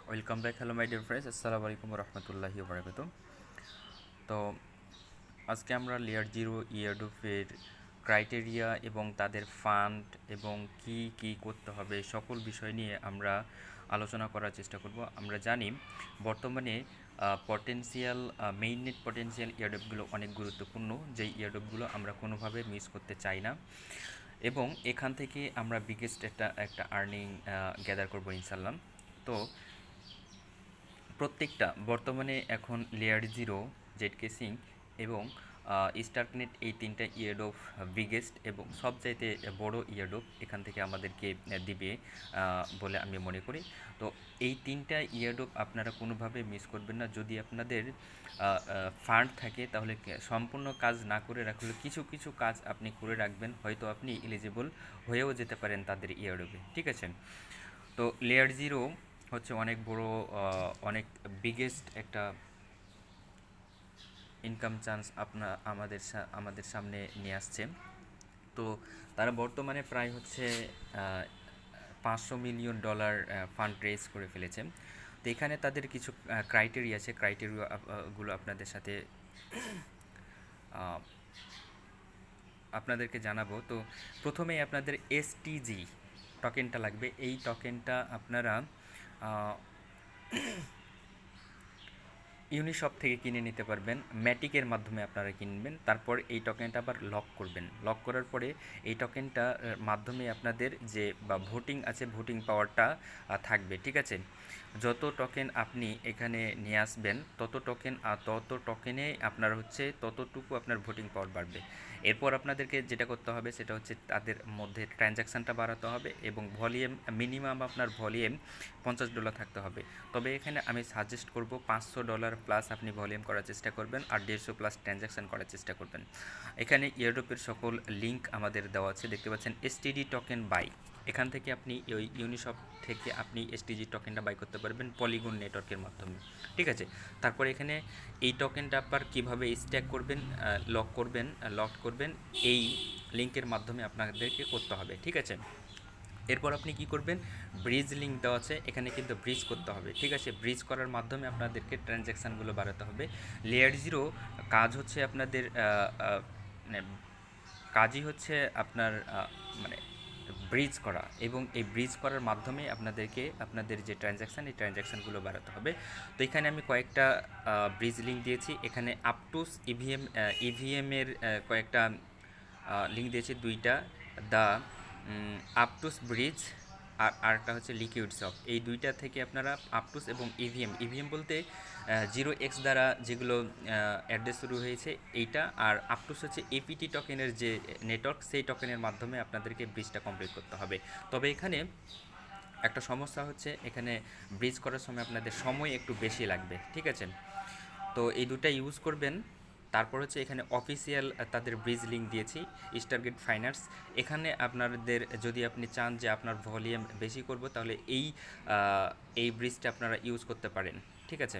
Welcome back. Hello my dear friends, আসসালামু আলাইকুম রহমতুল্লাহি বারাকাতু। তো আজকে আমরা লেয়ার জিরো ইয়ারডোপের ক্রাইটেরিয়া এবং তাদের ফান্ড এবং কি কি করতে হবে সকল বিষয় নিয়ে আমরা আলোচনা করার চেষ্টা করব। আমরা জানি বর্তমানে পটেনশিয়াল মেইননেট পটেনশিয়াল ইয়ারডোপগুলো অনেক গুরুত্বপূর্ণ, যেই ইয়ারডোপগুলো আমরা কোনোভাবে মিস করতে চাই না এবং এখান থেকে আমরা বিগেস্ট একটা আর্নিং গ্যাদার করবো ইনশাল্লাহ। তো প্রত্যেকটা বর্তমানে এখন লেয়ার জিরো, জেড কেসিং এবং স্টারকনেট, এই তিনটা ইয়ারডোপ বিগেস্ট এবং সবচাইতে বড় ইয়ারডোপ এখান থেকে আমাদেরকে দিবে বলে আমি মনে করি। তো এই তিনটা ইয়ারডোপ আপনারা কোনোভাবে মিস করবেন না। যদি আপনাদের ফান্ড থাকে তাহলে সম্পূর্ণ কাজ না করে রাখলে কিছু কিছু কাজ আপনি করে রাখবেন, হয়তো আপনি এলিজিবল হয়েও যেতে পারেন তাদের ইয়ারডোপে, ঠিক আছে। তো লেয়ার জিরো হচ্ছে অনেক বড়, অনেক বিগেস্ট একটা ইনকাম চান্স আমাদের সামনে নিয়ে আসছে। তো তারা বর্তমানে প্রায় হচ্ছে $500 মিলিয়ন ফান্ড রেজ করে ফেলেছে। তো এখানে তাদের কিছু ক্রাইটেরিয়া আছে, ক্রাইটেরিয়াগুলো আহ, আপনাদেরকে জানাবো। তো প্রথমেই আপনাদের এসটিজি টোকেনটা লাগবে। এই টোকেনটা আপনারা ইউনিশপ থেকে কিনে নিতে পারবেন, ম্যাটিকের মাধ্যমে আপনারা কিনবেন। তারপর এই টোকেনটা আবার লক করবেন। লক করার পরে এই টোকেনটার মাধ্যমে আপনাদের যে ভোটিং আছে, ভোটিং পাওয়ারটা থাকবে, ঠিক আছে। যত টোকেন আপনি এখানে নিয়ে আসবেন তত টোকেনে আপনার হচ্ছে ততটুকু আপনার ভোটিং পাওয়ার বাড়বে। এরপর আপনাদেরকে যেটা করতে হবে সেটা হচ্ছে তাদের মধ্যে ট্রানজ্যাকশানটা বাড়াতে হবে এবং ভলিউম মিনিমাম আপনার ভলিউম $50 থাকতে হবে। তবে এখানে আমি সাজেস্ট করব $500 প্লাস আপনি ভলিউম করার চেষ্টা করবেন আর 150 প্লাস ট্রানজ্যাকশান করার চেষ্টা করবেন। এখানে ইউরোপের সকল লিঙ্ক আমাদের দেওয়া আছে, দেখতে পাচ্ছেন। এসটিডি টোকেন বাই, এখান থেকে আপনি ওই ইউনিশপ থেকে আপনি এসটিজি টোকেনটা বাই করতে পারবেন পলিগন নেটওয়ার্কের মাধ্যমে, ঠিক আছে। তারপরে এখানে এই টোকেনটা আবার কীভাবে স্ট্যাক করবেন, লক করবেন এই লিঙ্কের মাধ্যমে আপনাদেরকে করতে হবে, ঠিক আছে। এরপর আপনি কি করবেন, ব্রিজ লিঙ্ক দেওয়া আছে, এখানে কিন্তু ব্রিজ করতে হবে, ঠিক আছে। ব্রিজ করার মাধ্যমে আপনাদেরকে ট্রানজ্যাকশানগুলো বাড়াতে হবে। লেয়ার জিরো কাজ হচ্ছে আপনাদের মানে কাজই হচ্ছে আপনার মানে ব্রিজ করা, এবং এই ব্রিজ করার মাধ্যমে আপনাদেরকে আপনাদের যে ট্রানজ্যাকশান এই ট্রানজ্যাকশানগুলো বাড়াতে হবে। তো এখানে আমি কয়েকটা ব্রিজ লিঙ্ক দিয়েছি। এখানে আপটুস ইভিএমের কয়েকটা লিঙ্ক দিয়েছি, দুইটা। দ্য আপটুস ব্রিজ আর আরেকটা হচ্ছে লিকুইড সফট। এই দুইটা থেকে আপনারা আপটুস এবং ইভিএম বলতে 0x দ্বারা যেগুলো অ্যাড্রেস শুরু হয়েছে এইটা, আর আপটুস হচ্ছে এপিটি টোকেনের যে নেটওয়ার্ক, সেই টোকেনের মাধ্যমে আপনাদেরকে ব্রিজটা কমপ্লিট করতে হবে। তবে এখানে একটা সমস্যা হচ্ছে, এখানে ব্রিজ করার সময় আপনাদের সময় একটু বেশি লাগবে, ঠিক আছে। তো এই দুটা ইউজ করবেন। তারপর হচ্ছে এখানে অফিসিয়াল তাদের ব্রিজ লিঙ্ক দিয়েছি, স্টারগেট ফাইন্যান্স। এখানে আপনাদের যদি আপনি চান যে আপনার ভলিউম বেশি করব, তাহলে এই ব্রিজটা আপনারা ইউজ করতে পারেন, ঠিক আছে।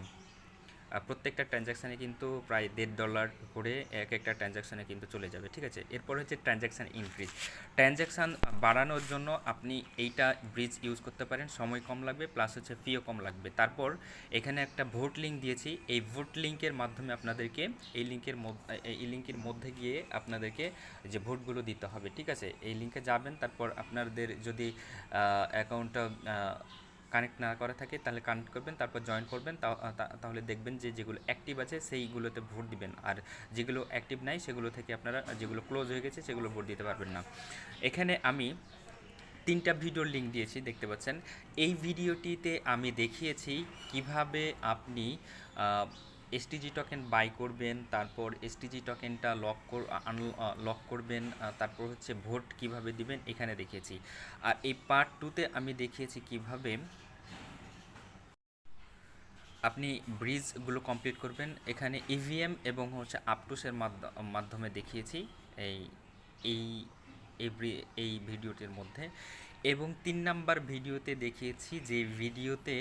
প্রত্যেকটা ট্রানজ্যাকশানে কিন্তু প্রায় $1.5 করে এক একটা ট্রানজ্যাকশানে কিন্তু চলে যাবে, ঠিক আছে। এরপর হচ্ছে ট্রানজ্যাকশান ইনক্রিজ। ট্রানজ্যাকশান বাড়ানোর জন্য আপনি এইটা ব্রিজ ইউজ করতে পারেন, সময় কম লাগবে প্লাস হচ্ছে ফিও কম লাগবে। তারপর এখানে একটা ভোট লিঙ্ক দিয়েছি, এই ভোট লিঙ্কের মাধ্যমে আপনাদেরকে এই লিঙ্কের মধ্যে গিয়ে আপনাদেরকে যে ভোটগুলো দিতে হবে, ঠিক আছে। এই লিঙ্কে যাবেন, তারপর আপনাদের যদি অ্যাকাউন্টটা কানেক্ট না করা থাকে তাহলে কানেক্ট করবেন, তারপর জয়েন করবেন। তাহলে দেখবেন যে যেগুলো অ্যাক্টিভ আছে সেইগুলোতে ভোট দিবেন, আর যেগুলো অ্যাক্টিভ নাই সেগুলো থেকে আপনারা, যেগুলো ক্লোজ হয়ে গেছে সেগুলো ভোট দিতে পারবেন না। এখানে আমি 3টা ভিডিওর লিঙ্ক দিয়েছি, দেখতে পাচ্ছেন। এই ভিডিওটিতে আমি দেখিয়েছি কিভাবে আপনি এসটিজি টোকেন বাই করবেন, তারপর এসটিজি টোকেনটা লক করবেন, তারপর হচ্ছে ভোট কিভাবে দিবেন এখানে দেখিয়েছি। আর এই পার্ট 2তে আমি দেখিয়েছি কিভাবে আপনি ব্রিজগুলো কমপ্লিট করবেন। এখানে ইভিএম এবং হচ্ছে আপটুসের মাধ্যমে দেখিয়েছি এই এই এই ভিডিওটির মধ্যে। এবং 3 নাম্বার ভিডিওতে দেখিয়েছি, যে ভিডিওতে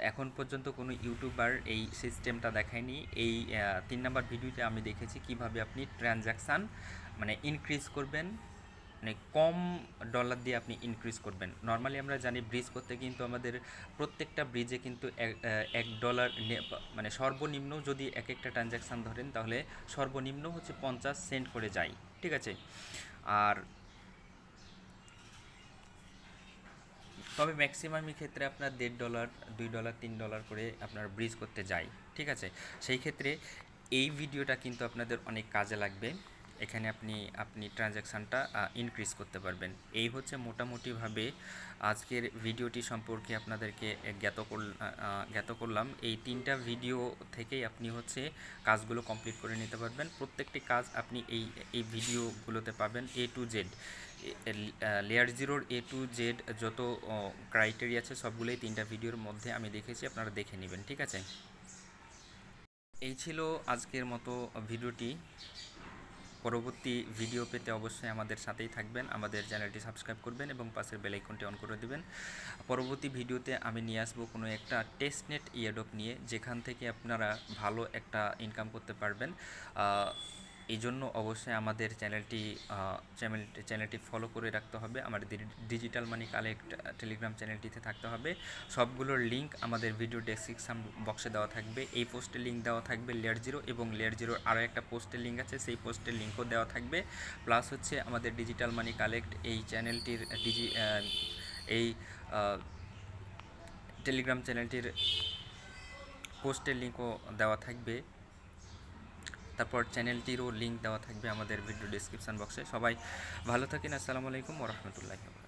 এখন পর্যন্ত কোনো ইউটিউবার এই সিস্টেমটা দেখায়নি। এই 3 নাম্বার ভিডিওতে আমি দেখেছি কিভাবে আপনি ট্রানজ্যাকশান মানে ইনক্রিজ করবেন মানে কম ডলার দিয়ে আপনি ইনক্রিজ করবেন। নর্মালি আমরা জানি ব্রিজ করতে কিন্তু আমাদের প্রত্যেকটা ব্রিজে কিন্তু $1 মানে সর্বনিম্ন যদি এক একটা ট্রানজ্যাকশান ধরেন তাহলে সর্বনিম্ন হচ্ছে 50 সেন্ট করে যায়, ঠিক আছে। আর তবে ম্যাক্সিমামই ক্ষেত্রে আপনার $1.5, $2, $3 করে আপনার ব্রিজ করতে যায়, ঠিক আছে। সেই ক্ষেত্রে এই ভিডিওটা কিন্তু আপনাদের অনেক কাজে লাগবে। এখানে আপনি আপনি ট্রানজ্যাকশানটা ইনক্রিজ করতে পারবেন। এই হচ্ছে মোটামুটিভাবে আজকের ভিডিওটি সম্পর্কে আপনাদেরকে জ্ঞাত করলাম। এই 3টা ভিডিও থেকেই আপনি হচ্ছে কাজগুলো কমপ্লিট করে নিতে পারবেন। প্রত্যেকটি কাজ আপনি এই ভিডিওগুলোতে পাবেন A to Z। লেয়ার জিরোর A to Z যত ক্রাইটেরিয়া আছে সবগুলোই 3টা ভিডিওর মধ্যে আমি দেখেছি, আপনারা দেখে নেবেন, ঠিক আছে। এই ছিল আজকের মতো ভিডিওটি। পরবর্তী ভিডিও পেতে অবশ্যই আমাদের সাথেই থাকবেন, আমাদের চ্যানেলটি সাবস্ক্রাইব করবেন এবং পাশের বেল আইকনটি অন করে দিবেন। পরবর্তী ভিডিওতে আমি নিয়ে আসবো কোনো একটা টেস্টনেট ইয়ারড্রপ নিয়ে, যেখান থেকে আপনারা ভালো একটা ইনকাম করতে পারবেন। এই জন্য অবশ্যই আমাদের চ্যানেলটি ফলো করে রাখতে হবে। আমাদের ডিজিটাল মানি কালেক্ট টেলিগ্রাম চ্যানেলটিতে থাকতে হবে। সবগুলোর লিঙ্ক আমাদের ভিডিও ডেসক্রিপশন বক্সে দেওয়া থাকবে। এই পোস্টের লিঙ্ক দেওয়া থাকবে লেয়ার জিরো, এবং লেয়ার জিরোর আরও একটা পোস্টের লিঙ্ক আছে, সেই পোস্টের লিঙ্কও দেওয়া থাকবে। প্লাস হচ্ছে আমাদের ডিজিটাল মানি কালেক্ট এই চ্যানেলটির এই টেলিগ্রাম চ্যানেলটির পোস্টের লিঙ্কও দেওয়া থাকবে। তারপর চ্যানেলটিরও লিঙ্ক দেওয়া থাকবে আমাদের ভিডিও ডেসক্রিপশন বক্সে। সবাই ভালো থাকেন। আসসালামু আলাইকুম ওয়া রাহমাতুল্লাহি।